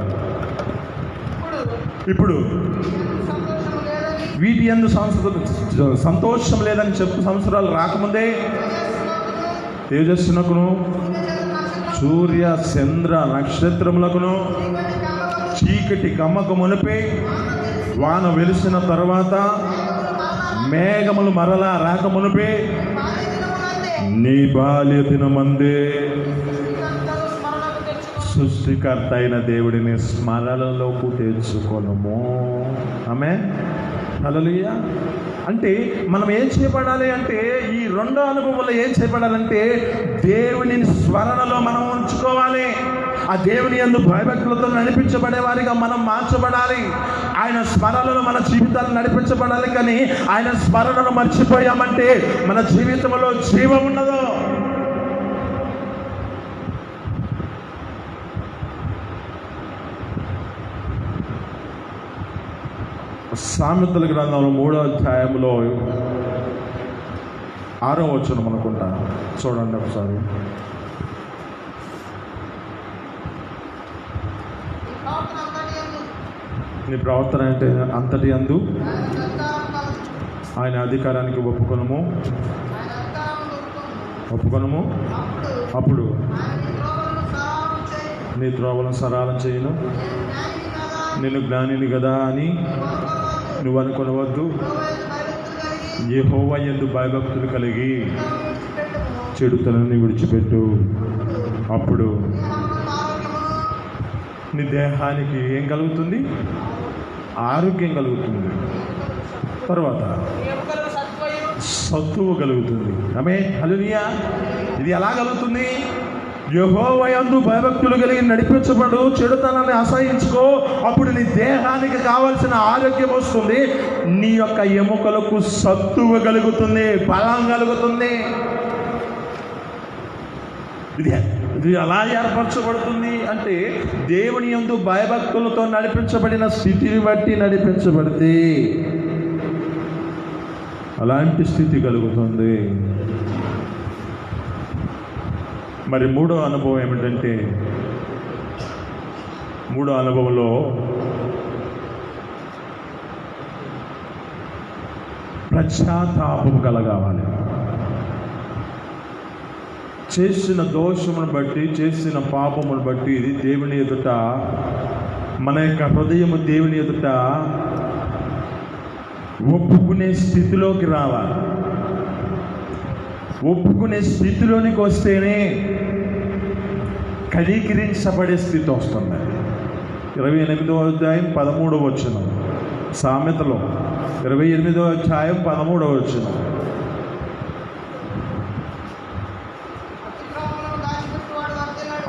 Speaker 1: ఇప్పుడు వీటి యందు సంతోషం లేదని చెప్పు సంవత్సరాలు రాకముందే తేజస్సునకును సూర్య చంద్ర నక్షత్రములకును చీకటి కమ్మక మునిపే వాన వెలిసిన తర్వాత మేఘములు మరలా రాకమునిపే నీ బాల్య దినమందే సృష్టికర్త అయిన దేవుడిని స్మరణలోకి తెచ్చుకొనుము. ఆమేన్, హల్లెలూయా. అంటే మనం ఏం చేయబడాలి అంటే, ఈ రెండో అనుభవంలో ఏం చేయబడాలంటే, దేవుని స్మరణలో మనం ఉంచుకోవాలి. ఆ దేవుని యందు భయభక్తులతో నడిపించబడే వారిగా మనం మార్చబడాలి. ఆయన స్మరణలో మన జీవితాలు నడిపించబడాలి. కానీ ఆయన స్మరణను మర్చిపోయామంటే మన జీవితంలో జీవం ఉండదు. సామెతల గ్రంథంలో 3వ అధ్యాయంలో 6వ వచనం అనుకుంటా, చూడండి ఒకసారి. నీ ప్రవర్తన అంటే అంతటి యందు ఆయన అధికారానికి ఒప్పుకొనుము. అప్పుడు నీ త్రోవలను సరళం చేయను, నేను జ్ఞానిని కదా అని నువ్వు అనుకొనవద్దు. యెహోవా యందు భయభక్తులు కలిగి చెడుతనాన్ని విడిచిపెట్టు. అప్పుడు నీ దేహానికి ఏం కలుగుతుంది? ఆరోగ్యం కలుగుతుంది. తర్వాత సత్తువ కలుగుతుంది. ఆమేన్, హల్లెలూయా. ఇది ఎలా కలుగుతుంది? యెహోవా యందు భయభక్తులు కలిగి నడిపించబడు, చెడుతనాన్ని అసహించుకో. అప్పుడు నీ దేహానికి కావలసిన ఆరోగ్యం వస్తుంది, నీ యొక్క ఎముకలకు సత్తువ కలుగుతుంది, బలం కలుగుతుంది. ఇది ఎలా ఏర్పరచబడుతుంది అంటే దేవుని యందు భయభక్తులతో నడిపించబడిన స్థితిని బట్టి నడిపించబడితే అలాంటి స్థితి కలుగుతుంది. మరి మూడో అనుభవం ఏమిటంటే, మూడో అనుభవంలో పశ్చాత్తాపం కలగాలి. చేసిన దోషమును బట్టి, చేసిన పాపమును బట్టి ఇది దేవుని ఎదుట, మన యొక్క హృదయము దేవుని ఎదుట ఒప్పుకునే స్థితిలోకి రావాలి. ఒప్పుకునే స్థితిలోనికి వస్తేనే కనీకరించబడే స్థితి వస్తుంది. 28వ అధ్యాయం 13వ వచనం, సామెతలో 28వ అధ్యాయం 13వ వచనం.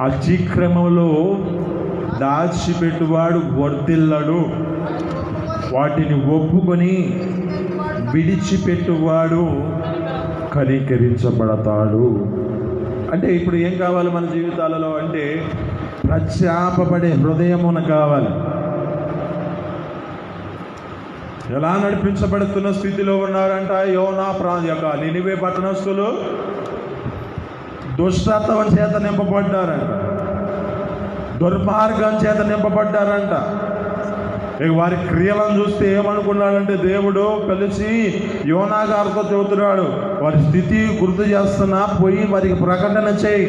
Speaker 1: అతిక్రమంలో దాచిపెట్టువాడు వర్ధిల్లడు, వాటిని ఒప్పుకొని విడిచిపెట్టువాడు కనికరించబడతాడు. అంటే ఇప్పుడు ఏం కావాలి మన జీవితాలలో అంటే పశ్చాత్తాపపడే హృదయమున కావాలి. ఎలా నడిపించబడుతున్న స్థితిలో ఉన్నారంట యోనా యొక్క నినివే పట్టణస్థులు దుష్టత్వం చేత నింపబడ్డారంట, దుర్మార్గం చేత నింపబడ్డారంట. ఇక వారి క్రియలను చూస్తే ఏమనుకున్నాడంటే దేవుడు కలిసి యోనా గారితో చెబుతున్నాడు, వారి స్థితి గుర్తు చేస్తున్నా, పోయి వారికి ప్రకటన చేయి.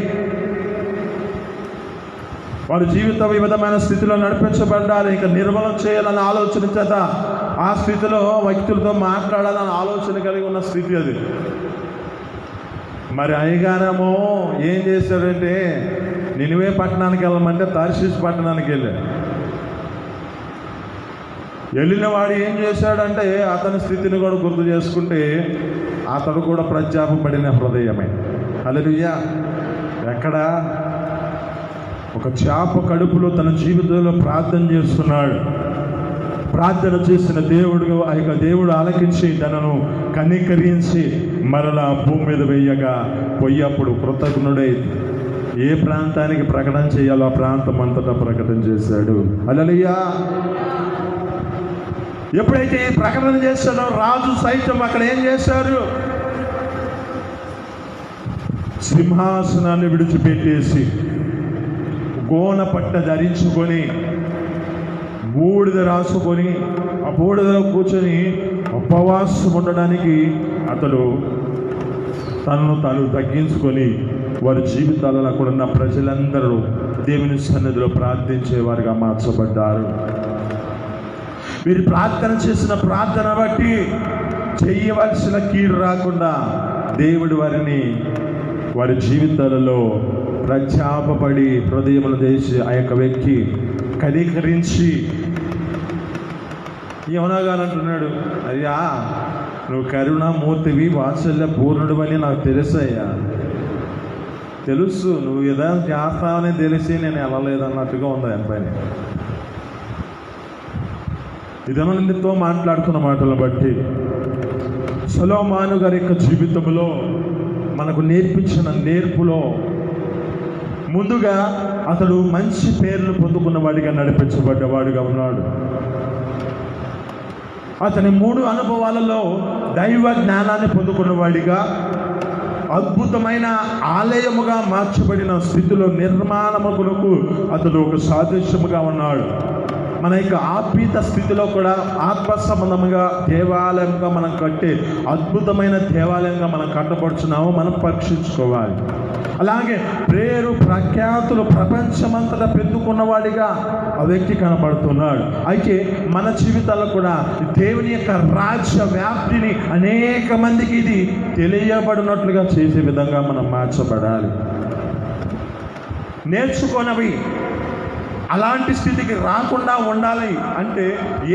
Speaker 1: వారి జీవితం ఈ విధమైన స్థితిలో నడిపించబడ్డారు, ఇక నిర్మలం చేయాలని ఆలోచన చేత ఆ స్థితిలో వ్యక్తులతో మాట్లాడాలని ఆలోచన కలిగి ఉన్న స్థితి అది. మరి అయ్యగారేమో ఏం చేశాడంటే నినివే పట్టణానికి వెళ్ళమంటే తర్షీషు పట్టణానికి వెళ్ళిన వాడు ఏం చేశాడంటే అతని స్థితిని కూడా గుర్తు చేసుకుంటే అతడు కూడా పశ్చాత్తాపపడిన హృదయమే. హల్లెలూయా. ఎక్కడ ఒక చేప కడుపులో తన జీవితంలో ప్రార్థన చేస్తున్నాడు. ప్రార్థన చేసిన దేవుడు ఆలకించి తనను కనికరించి మరలా భూమి మీద వేయగా పోయేప్పుడు కృతజ్ఞుడై ఏ ప్రాంతానికి ప్రకటన చేయాలో ఆ ప్రాంతం అంతటా ప్రకటన చేశాడు. హల్లెలూయా. ఎప్పుడైతే ప్రకటన చేశాడో రాజు సైతం అక్కడ ఏం చేశారు? సింహాసనాన్ని విడిచిపెట్టేసి గోన పట్ట ధరించుకొని బూడిద రాసుకొని ఆ బూడిదలో కూర్చొని ఉపవాసం ఉండడానికి అతడు తనను తాను తగ్గించుకొని వారి జీవితాలలో అక్కడ ఉన్న ప్రజలందరూ దేవుని సన్నిధిలో ప్రార్థించేవారుగా మార్చబడ్డారు. వీరు ప్రార్థన చేసిన ప్రార్థన బట్టి చేయవలసిన కీడు రాకుండా దేవుడు వారి జీవితాలలో పశ్చాత్తాపపడి హృదయములు చేసి ఆ యొక్క వ్యక్తి కనికరించి యోనాగారు అంటున్నాడు, అయ్యా నువ్వు కరుణామూర్తివి, వాత్సల్య పూర్ణుడు అని నాకు తెలుసయ్యా, తెలుసు నువ్వు ఏదో చేస్తావని తెలిసి నేను వెళ్ళలేదన్నట్టుగా ఉంది ఆయన పైన. ఇదనంతో మాట్లాడుతున్న మాటలను బట్టి సొలొమోను గారి యొక్క జీవితంలో మనకు నేర్పించిన నేర్పులో ముందుగా అతడు మంచి పేర్లు పొందుకున్నవాడిగా నడిపించబడ్డవాడుగా ఉన్నాడు. అతని 3 అనుభవాలలో దైవ జ్ఞానాన్ని పొందుకున్నవాడిగా, అద్భుతమైన ఆలయముగా మార్చబడిన స్థితిలో నిర్మాణములకు అతడు ఒక సాదృశ్యముగా ఉన్నాడు. మన యొక్క ఆత్మీయ స్థితిలో కూడా ఆత్మ సంబంధముగా దేవాలయంగా మనం కట్టే అద్భుతమైన దేవాలయంగా మనం కట్టబడుచున్నామో మనం పరీక్షించుకోవాలి. అలాగే పేరు ప్రఖ్యాతులు ప్రపంచమంతటా పెట్టుకున్నవాడిగా ఆ వ్యక్తి కనపడుతున్నాడు. అయితే మన జీవితాల్లో కూడా దేవుని యొక్క రాజ్య వ్యాప్తిని అనేక మందికి ఇది తెలియబడినట్లుగా చేసే విధంగా మనం మార్చబడాలి. నేర్చుకోనవి అలాంటి స్థితికి రాకుండా ఉండాలి అంటే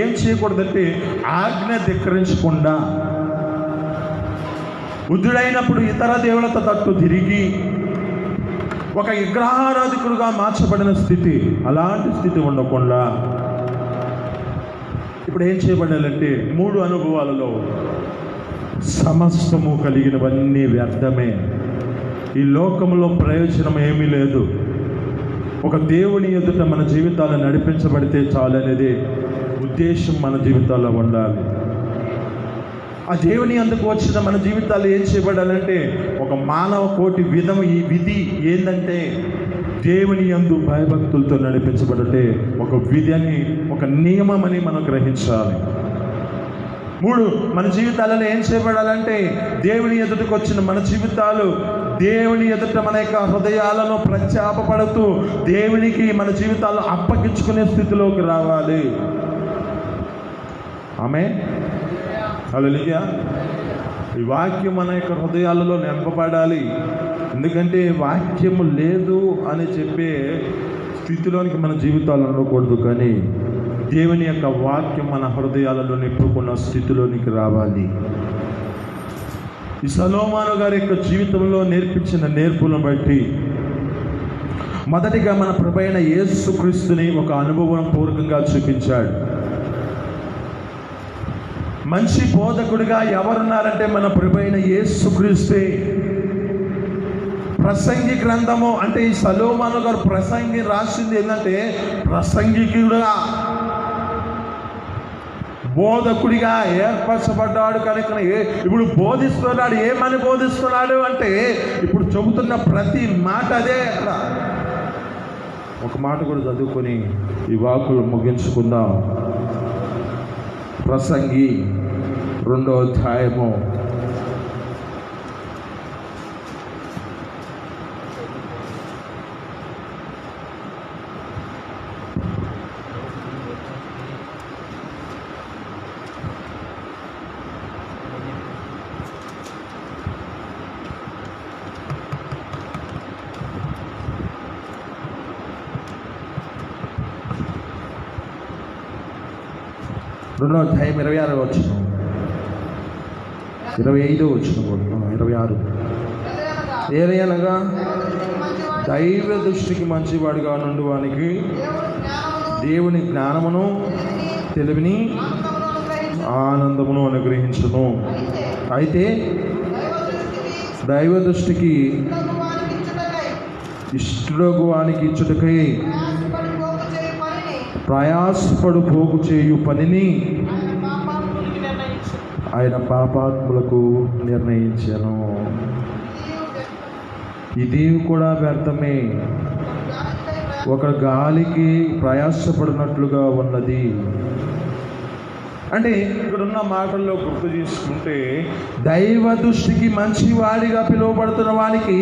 Speaker 1: ఏం చేయకూడదంటే ఆజ్ఞ ధిక్కరించకుండా, బుద్ధుడైనప్పుడు ఇతర దేవులతో తట్టు తిరిగి ఒక విగ్రహారాధికుడుగా మార్చబడిన స్థితి, అలాంటి స్థితి ఉండకుండా ఇప్పుడు ఏం చేయబడాలంటే 3 అనుభవాలలో సమస్తము కలిగినవన్నీ వ్యర్థమే, ఈ లోకంలో ప్రయోజనం ఏమీ లేదు, ఒక దేవుని ఎదుట మన జీవితాలు నడిపించబడితే చాలు అనేది ఉద్దేశం మన జీవితాల్లో ఉండాలి. ఆ దేవుని అందుకు వచ్చిన మన జీవితాలు ఏం చేయబడాలంటే ఒక మానవ కోటి ఈ విధి ఏంటంటే దేవుని యందు భయభక్తులతో నడిపించబడితే ఒక విధిని, ఒక నియమమని మనం గ్రహించాలి. 3 మన జీవితాలలో ఏం చేయబడాలంటే దేవుని ఎదుటకు వచ్చిన మన జీవితాలు దేవుని ఎదుట మన యొక్క హృదయాలను ప్రత్యాపడుతూ దేవునికి మన జీవితాల్లో అప్పగించుకునే స్థితిలోకి రావాలి. ఆమేన్, హల్లెలూయా. ఈ వాక్యం మన యొక్క హృదయాలలో నింపబడాలి. ఎందుకంటే వాక్యము లేదు అని చెప్పే స్థితిలోనికి మన జీవితాలు ఉండకూడదు, కానీ దేవుని యొక్క వాక్యం మన హృదయాలలో నింపుకున్న స్థితిలోనికి రావాలి. ఈ సొలొమోను గారి యొక్క జీవితంలో నేర్పించిన నేర్పులను బట్టి మొదటిగా మన ప్రభువైన యేసుక్రీస్తుని ఒక అనుభవం పూర్వకంగా చూపించాడు. మంచి బోధకుడిగా ఎవరున్నారంటే మన ప్రభువైన యేసుక్రీస్తే. ప్రసంగి గ్రంథము అంటే ఈ సొలొమోను గారు ప్రసంగి రాసింది ఏంటంటే ప్రసంగికుడుగా, బోధకుడిగా ఏర్పరచబడ్డాడు. కనుక ఇప్పుడు బోధిస్తున్నాడు. ఏమని బోధిస్తున్నాడు అంటే ఇప్పుడు చెబుతున్న ప్రతి మాట అదే. అక్కడ ఒక మాట కూడా చదువుకొని ఈ వాక్కులు ముగించుకుందాం. ప్రసంగి 2వ అధ్యాయము 2వ అధ్యాయం 26వ వచనం, 25వ వచనం, 26. ఏలయనగా దైవ దృష్టికి మంచివాడిగా నుండి వానికి దేవుని జ్ఞానమును తెలివిని ఆనందమును అనుగ్రహించును. అయితే దైవ దృష్టికి ఇష్టడు వానికి ఇచ్చుటకై ప్రయాసపడు పోగు చేయు పనిని ఆయన పాపాత్ములకు నిర్ణయించాను. ఇది కూడా వ్యర్థమే, ఒక గాలికి ప్రయాసపడినట్లుగా ఉన్నది. అంటే ఇక్కడున్న మాటల్లో గుర్తు చేసుకుంటే దైవ దృష్టికి మంచివాడిగా పిలువబడుతున్న వానికి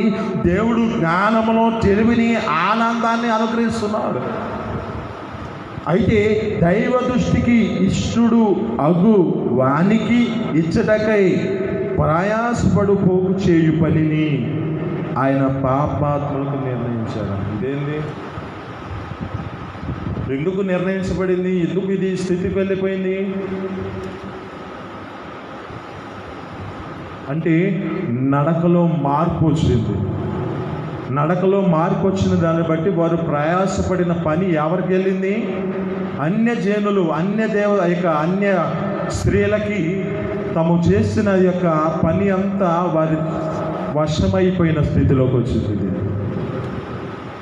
Speaker 1: దేవుడు జ్ఞానమును, తెలివిని, ఆనందాన్ని అనుగ్రహిస్తున్నాడు. అయితే దైవ దృష్టికి ఇష్టుడు అగు వానికి ఇచ్చటకై ప్రయాసపడు పోగు చేయు పనిని ఆయన పాపాత్ములకు నిర్ణయించాడు. ఇదేంది? ఎందుకు నిర్ణయించబడింది? ఎందుకు ఇది స్థితికి వెళ్ళిపోయింది అంటే నడకలో మార్పు వచ్చింది. నడకలో మార్పు వచ్చిన దాన్ని బట్టి వారు ప్రయాసపడిన పని ఎవరికి వెళ్ళింది? అన్యజనులు, అన్య స్త్రీలకి తాము చేసిన యొక్క పని అంతా వారి వశమైపోయిన స్థితిలోకి వచ్చింది.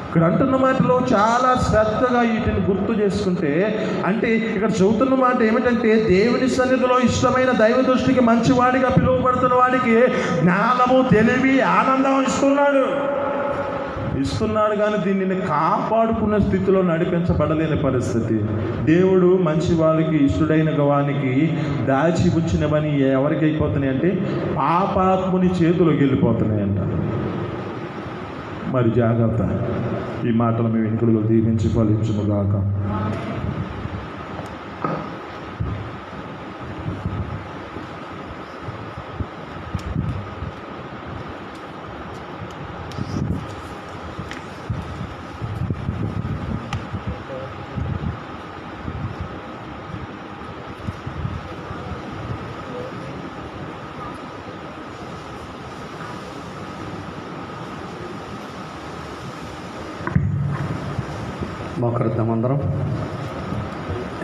Speaker 1: ఇక్కడ అంటున్న మాటలో చాలా శ్రద్ధగా వీటిని గుర్తు చేసుకుంటే, అంటే ఇక్కడ చెబుతున్న మాట ఏమిటంటే దేవుని సన్నిధిలో ఇష్టమైన దైవ దృష్టికి మంచివాడిగా పిలువబడుతున్న వాడికి జ్ఞానము, తెలివి, ఆనందం ఇస్తున్నాడు కానీ దీనిని కాపాడుకున్న స్థితిలో నడిపించబడలేని పరిస్థితి. దేవుడు మంచి వాళ్ళకి, ఇష్టడైన వానికి దాచిపుచ్చినవని ఎవరికి అయిపోతున్నాయి అంటే పాపాత్ముని చేతిలోకి వెళ్ళిపోతున్నాయంట. మరి జాగ్రత్త. ఈ మాటలు మీ వెనుకలు దీవించి ఫలించునుగాక.
Speaker 2: మోకరిద్దాం అందరం.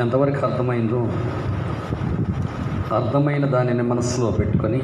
Speaker 2: ఎంతవరకు అర్థమైందో అర్థమైన దానిని మనసులో పెట్టుకొని